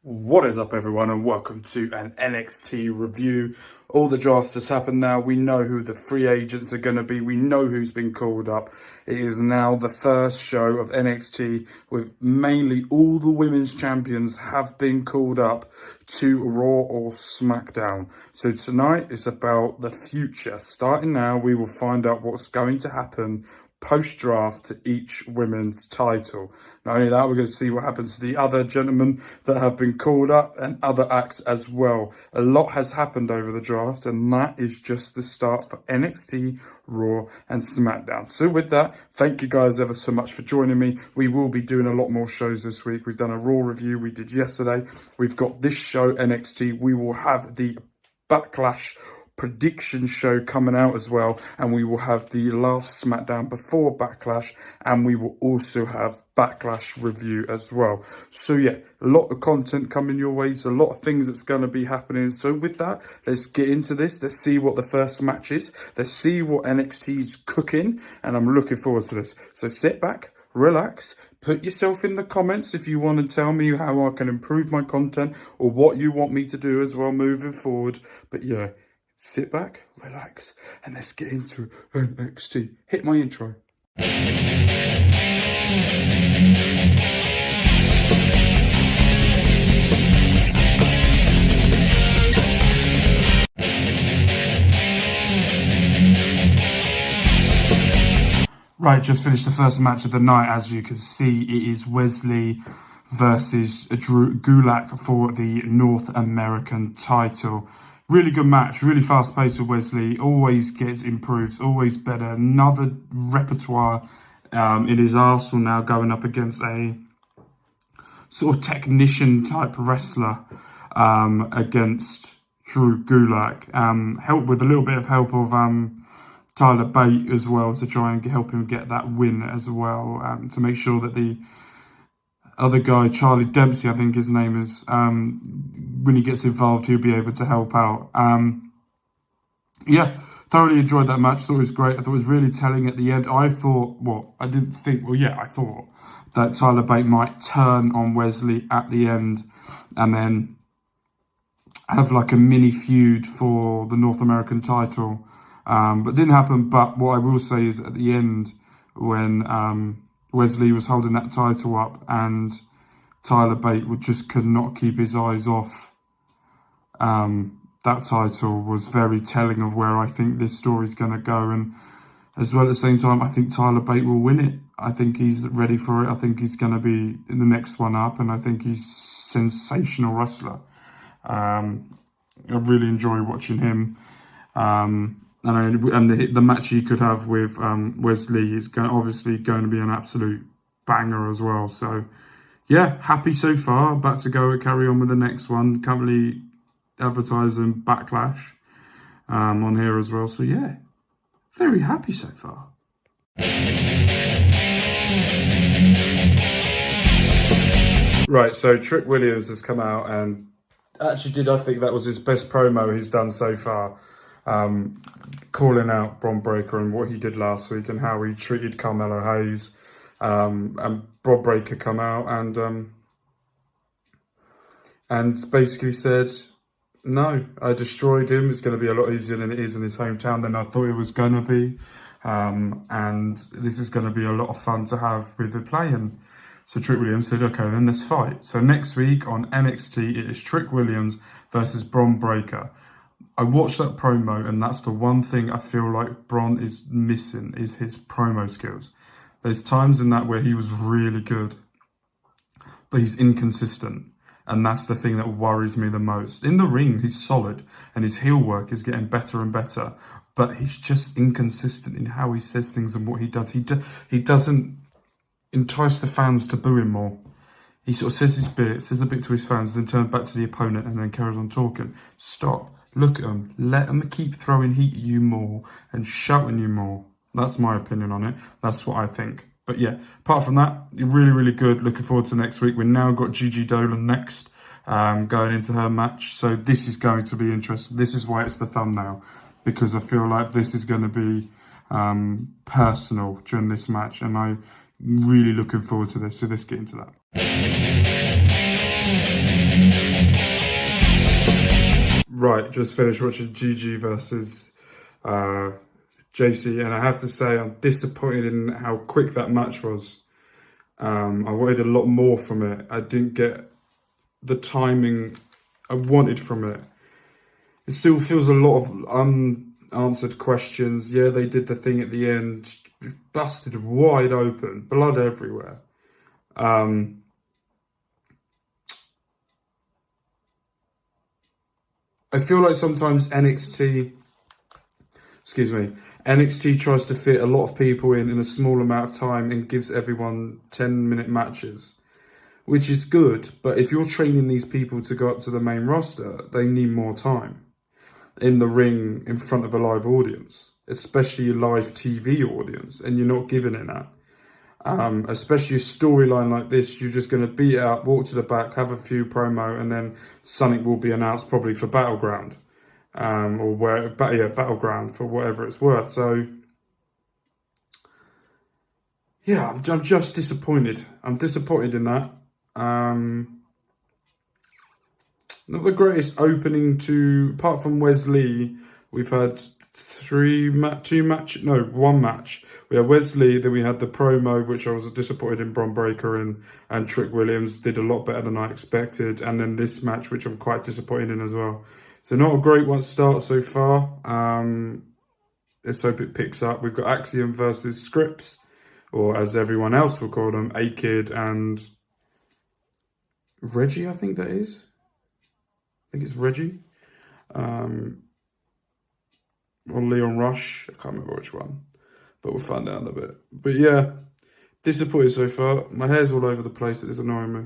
What is up, everyone, and welcome to an NXT review. All the drafts has happened now. We know who the free agents are going to be. We know who's been called up. It is now the first show of NXT with mainly all the women's champions have been called up to Raw or SmackDown. So tonight is about the future. Starting now, we will find out what's going to happen post-draft to each women's title. Not only that, we're going to see what happens to the other gentlemen that have been called up and other acts as well. A lot has happened over the draft, and that is just the start for NXT, Raw and SmackDown. So with that, thank you guys ever so much for joining me. We will be doing a lot more shows this week. We've done a Raw review we did yesterday. We've got this show, NXT. We will have the Backlash prediction show coming out as well, and we will have the last SmackDown before Backlash, and we will also have Backlash review as well. So yeah, a lot of content coming your way, so a lot of things that's going to be happening. So with that, let's get into this. Let's see what the first match is. Let's see what NXT's cooking, and I'm looking forward to this. So sit back, relax, put yourself in the comments if you want to tell me how I can improve my content or what you want me to do as well moving forward. But yeah, sit back, relax, and let's get into NXT. Hit my intro. Right, just finished the first match of the night. As you can see, it is Wes Lee versus Drew Gulak for the North American title. Really good match, really fast paced with Wes Lee. Always gets improved, always better. Another repertoire in his arsenal now, going up against a sort of technician type wrestler against Drew Gulak. Help with a little bit of help of Tyler Bate as well to try and help him get that win as well, to make sure that the other guy, Charlie Dempsey, I think his name is, when he gets involved, he'll be able to help out. Yeah, thoroughly enjoyed that match. Thought it was great. I thought it was really telling at the end. I thought that Tyler Bate might turn on Wes Lee at the end and then have like a mini feud for the North American title. But it didn't happen. But what I will say is at the end, when Wes Lee was holding that title up and Tyler Bate could not keep his eyes off that title, was very telling of where I think this story's going to go. And as well at the same time, I think Tyler Bate will win it. I think he's ready for it. I think he's going to be in the next one up, and I think he's a sensational wrestler. I really enjoy watching him. And the match he could have with Wes Lee is obviously going to be an absolute banger as well. So, yeah, happy so far. About to go and carry on with the next one. Currently advertising Backlash on here as well. So, yeah, very happy so far. Right, so Trick Williams has come out and actually I think that was his best promo he's done so far. Calling out Bron Breakker and what he did last week and how he treated Carmelo Hayes. And Bron Breakker come out and basically said, no, I destroyed him. It's going to be a lot easier than it is in his hometown than I thought it was going to be. And this is going to be a lot of fun to have with the playing. So Trick Williams said, okay, then let's fight. So next week on NXT, it is Trick Williams versus Bron Breakker. I watched that promo, and that's the one thing I feel like Bron is missing, is his promo skills. There's times in that where he was really good, but he's inconsistent. And that's the thing that worries me the most. In the ring, he's solid, and his heel work is getting better and better, but he's just inconsistent in how he says things and what he does. He doesn't entice the fans to boo him more. He sort of says a bit to his fans, then turns back to the opponent and then carries on talking. Stop. Look at him. Let him keep throwing heat at you more and shouting you more. That's my opinion on it. That's what I think. But yeah, apart from that, really, really good. Looking forward to next week. We've now got Gigi Dolan next, going into her match. So this is going to be interesting. This is why it's the thumbnail, because I feel like this is going to be personal during this match. And I'm really looking forward to this. So let's get into that. Right, just finished watching GG versus JC, and I have to say I'm disappointed in how quick that match was. I wanted a lot more from it. I didn't get the timing I wanted from it. It still feels a lot of unanswered questions. Yeah, they did the thing at the end, busted wide open, blood everywhere. I feel like sometimes NXT tries to fit a lot of people in a small amount of time and gives everyone 10-minute matches, which is good. But if you're training these people to go up to the main roster, they need more time in the ring in front of a live audience, especially a live TV audience, and you're not giving it that. Especially a storyline like this, you're just going to beat it up, walk to the back, have a few promo, and then something will be announced probably for Battleground, Battleground for whatever it's worth. So, yeah, I'm just disappointed. I'm disappointed in that. Not the greatest opening apart from Wes Lee, we've had one match. We had Wes Lee, then we had the promo, which I was disappointed in Bron Breakker and Trick Williams did a lot better than I expected. And then this match, which I'm quite disappointed in as well. So not a great one start so far. Let's hope it picks up. We've got Axiom versus Scripps, or as everyone else will call them, A-Kid and Reggie, I think that is. I think it's Reggie. Or Leon Rush. I can't remember which one. But we'll find out in a bit. But yeah, disappointed so far. My hair's all over the place. It is annoying me.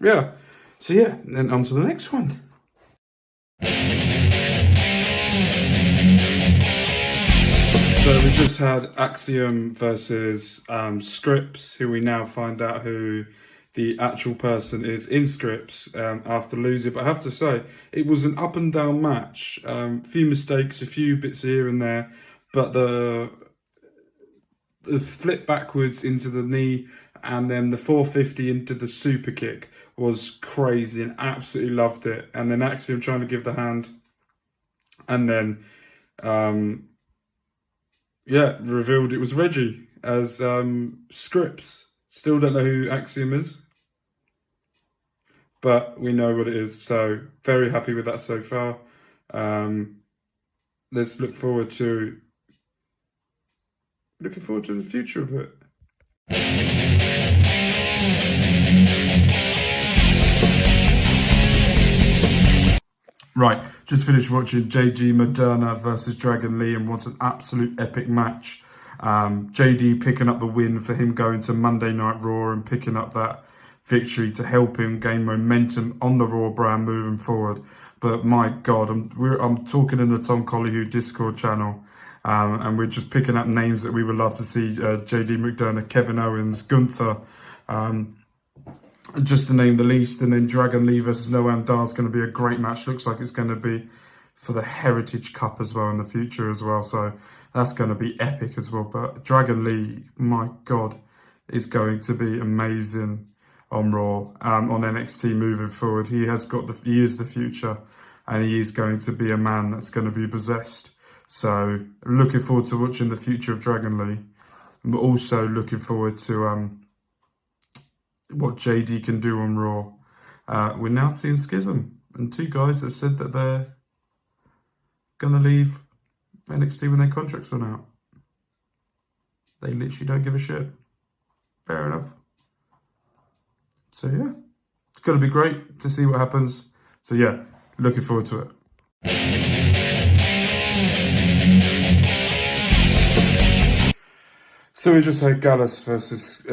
Yeah. So yeah, then on to the next one. So we just had Axiom versus Scripps, who we now find out who the actual person is in Scripps after losing. But I have to say, it was an up and down match. A few mistakes, a few bits here and there. But the flip backwards into the knee and then the 450 into the super kick was crazy and absolutely loved it. And then Axiom trying to give the hand. And then, revealed it was Reggie as Scripps. Still don't know who Axiom is, but we know what it is. So very happy with that so far. Let's look forward to the future of it. Right, just finished watching JD Moderna versus Dragon Lee, and what an absolute epic match. JD picking up the win for him going to Monday Night Raw and picking up that victory to help him gain momentum on the Raw brand moving forward. But my God, I'm talking in the Tom Collihu Discord channel, and we're just picking up names that we would love to see. JD McDonough, Kevin Owens, Gunther, just to name the least. And then Dragon Lee versus Noam Dar is going to be a great match. Looks like it's going to be for the Heritage Cup as well in the future as well. So that's going to be epic as well. But Dragon Lee, my God, is going to be amazing on Raw, on NXT moving forward. He is the future, and he is going to be a man that's going to be possessed. So looking forward to watching the future of Dragon Lee, but also looking forward to what JD can do on Raw. We're now seeing Schism, and two guys have said that they're going to leave NXT when their contracts run out. They literally don't give a shit. Fair enough. So yeah, it's going to be great to see what happens. So yeah, looking forward to it. So we just had Gallus versus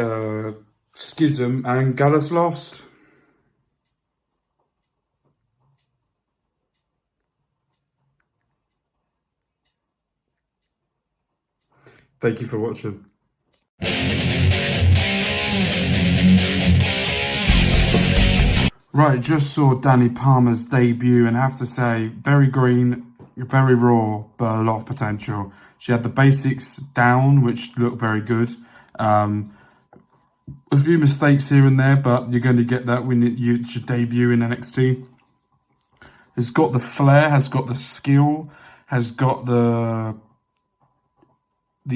Schism, and Gallus lost. Thank you for watching. Right, just saw Danny Palmer's debut, and I have to say, very green, very raw, but a lot of potential. She had the basics down, which looked very good. A few mistakes here and there, but you're going to get that when you should debut in NXT. has got the flair, has got the skill, has got the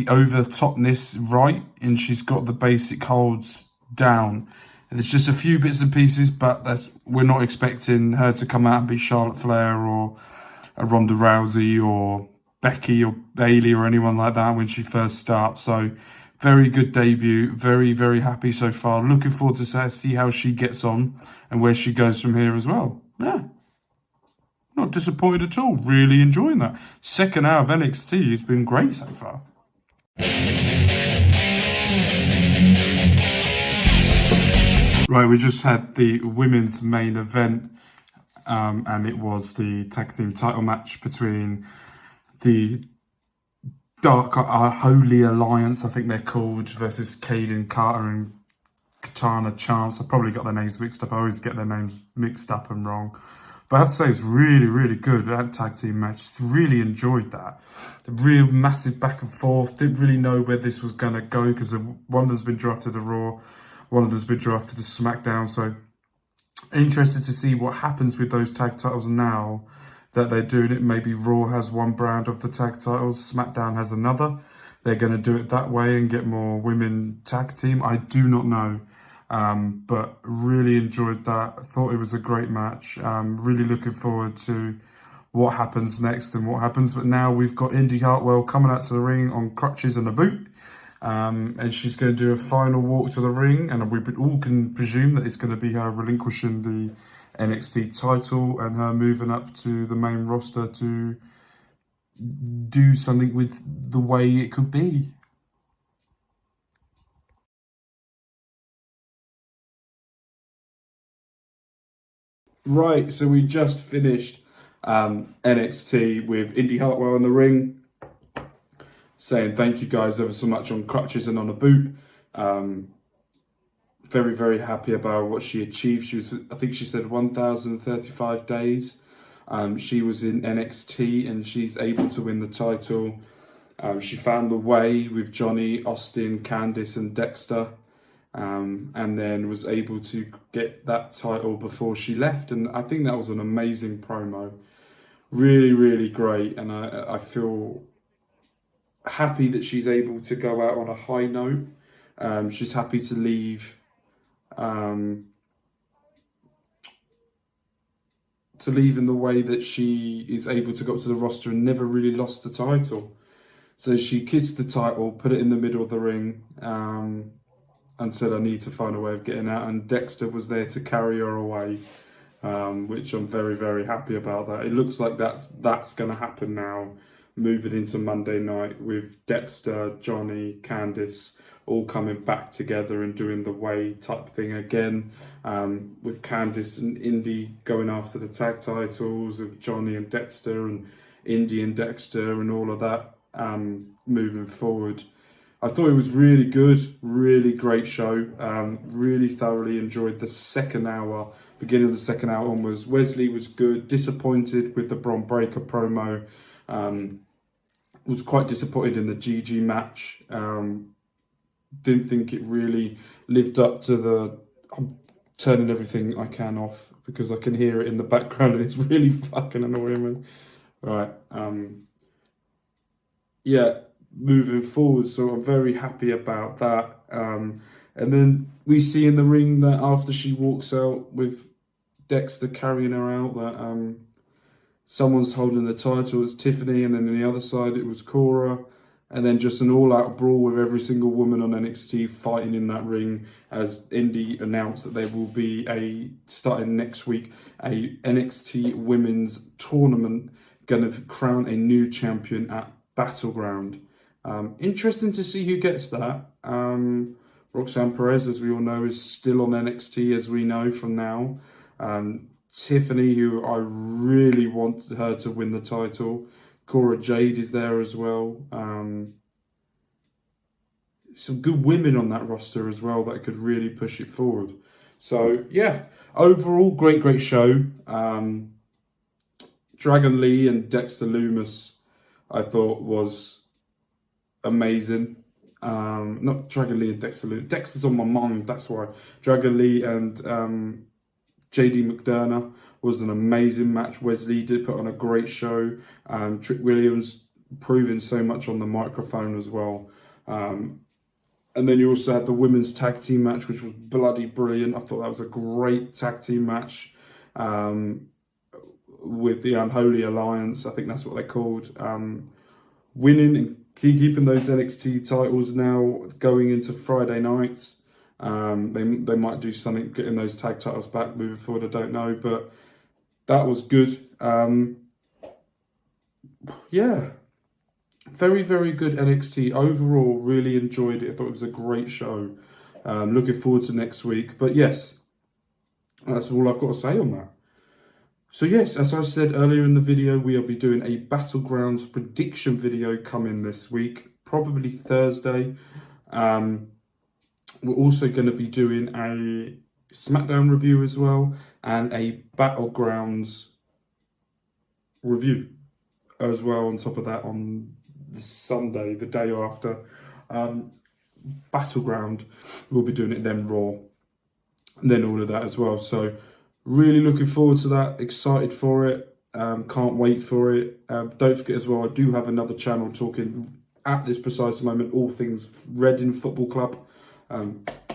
over the topness right, and she's got the basic holds down. And there's just a few bits and pieces, but we're not expecting her to come out and be Charlotte Flair or a Ronda Rousey or Becky or Bailey or anyone like that when she first starts. So very good debut. Very, very happy so far. Looking forward to see how she gets on and where she goes from here as well. Yeah. Not disappointed at all. Really enjoying that. Second hour of NXT has been great so far. Right, we just had the women's main event, and it was the tag team title match between the Dark Holy Alliance, I think they're called, versus Caden Carter and Katana Chance. I probably got their names mixed up. I always get their names mixed up and wrong. But I have to say, it's really, really good. That tag team match. Really enjoyed that. The real massive back and forth. Didn't really know where this was going to go because one of them's been drafted to Raw. One of them's been drafted to SmackDown. So interested to see what happens with those tag titles now that they're doing it. Maybe Raw has one brand of the tag titles. SmackDown has another. They're going to do it that way and get more women tag team. I do not know. But really enjoyed that. I thought it was a great match. Really looking forward to what happens next and what happens. But now we've got Indy Hartwell coming out to the ring on crutches and a boot. And she's going to do a final walk to the ring. And we all can presume that it's going to be her relinquishing the NXT title and her moving up to the main roster to do something with the way it could be. Right, so we just finished NXT with Indy Hartwell in the ring, saying thank you guys ever so much on crutches and on a boot. Very, very happy about what she achieved. She was, I think she said 1,035 days. She was in NXT and she's able to win the title. She found the way with Johnny, Austin, Candice and Dexter. And then was able to get that title before she left. And I think that was an amazing promo. Really, really great. And I feel happy that she's able to go out on a high note. She's happy to leave in the way that she is able to go up to the roster and never really lost the title. So she kissed the title, put it in the middle of the ring, and said, I need to find a way of getting out. And Dexter was there to carry her away, which I'm very, very happy about that. It looks like that's going to happen now, moving into Monday night with Dexter, Johnny, Candice, all coming back together and doing the way type thing again, with Candice and Indy going after the tag titles, of Johnny and Dexter and Indy and Dexter and all of that, moving forward. I thought it was really good, really great show. Really thoroughly enjoyed the second hour, beginning of the second hour onwards. Wes Lee was good, disappointed with the Bron Breakker promo. Was quite disappointed in the GG match. Didn't think it really lived up to the... I'm turning everything I can off because I can hear it in the background and it's really fucking annoying me. Right. Yeah. Moving forward, so I'm very happy about that. And then we see in the ring that after she walks out with Dexter carrying her out, that someone's holding the title. It's Tiffany, and then on the other side it was Cora, and then just an all-out brawl with every single woman on NXT fighting in that ring. As Indy announced that there will be starting next week, a NXT Women's Tournament, going to crown a new champion at Battleground. Interesting to see who gets that. Roxanne Perez, as we all know, is still on NXT, as we know from now. Tiffany, who I really want her to win the title. Cora Jade is there as well. Some good women on that roster as well that could really push it forward. So, yeah, overall, great show. Dragon Lee and Dexter Lumis, I thought was amazing. Not Dragon Lee and Dexter Lumis. Dexter's on my mind, that's why. Dragon Lee and JD McDonough was an amazing match. Wes Lee did put on a great show. Trick Williams proving so much on the microphone as well. And then you also had the women's tag team match, which was bloody brilliant. I thought that was a great tag team match with the Unholy Alliance. I think that's what they're called. Winning and keeping those NXT titles now going into Friday nights. They might do something getting those tag titles back moving forward. I don't know, but that was good. Yeah. Very, very good NXT. Overall, really enjoyed it. I thought it was a great show. Looking forward to next week. But yes, that's all I've got to say on that. So yes, as I said earlier in the video, we'll be doing a Battlegrounds prediction video coming this week, probably Thursday. We're also going to be doing a SmackDown review as well, and a Battlegrounds review as well on top of that on the Sunday, the day after. Battleground, we'll be doing it then Raw, and then all of that as well. So really looking forward to that, excited for it, can't wait for it. Don't forget as well, I do have another channel talking at this precise moment all things Reading Football Club.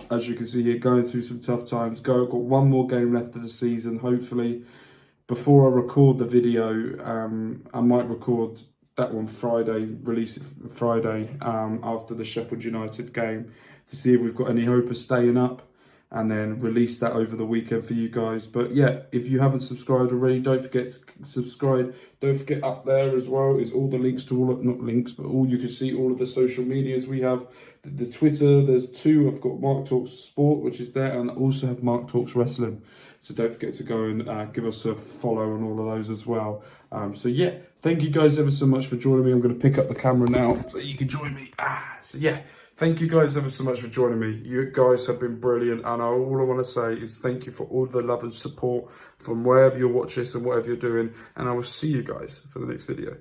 As you can see here, going through some tough times. Got one more game left of the season. Hopefully, before I record the video, I might record that one Friday, release it Friday after the Sheffield United game to see if we've got any hope of staying up, and then release that over the weekend for you guys. But yeah, if you haven't subscribed already, don't forget to subscribe. Don't forget up there as well is all the links to all of, not links, but all you can see all of the social medias we have. The Twitter, there's two. I've got Mark Talks Sport, which is there, and I also have Mark Talks Wrestling. So don't forget to go and give us a follow on all of those as well. So yeah, thank you guys ever so much for joining me. I'm going to pick up the camera now so you can join me. So yeah. Thank you guys ever so much for joining me. You guys have been brilliant, and all I want to say is thank you for all the love and support from wherever you're watching this and whatever you're doing, and I will see you guys for the next video.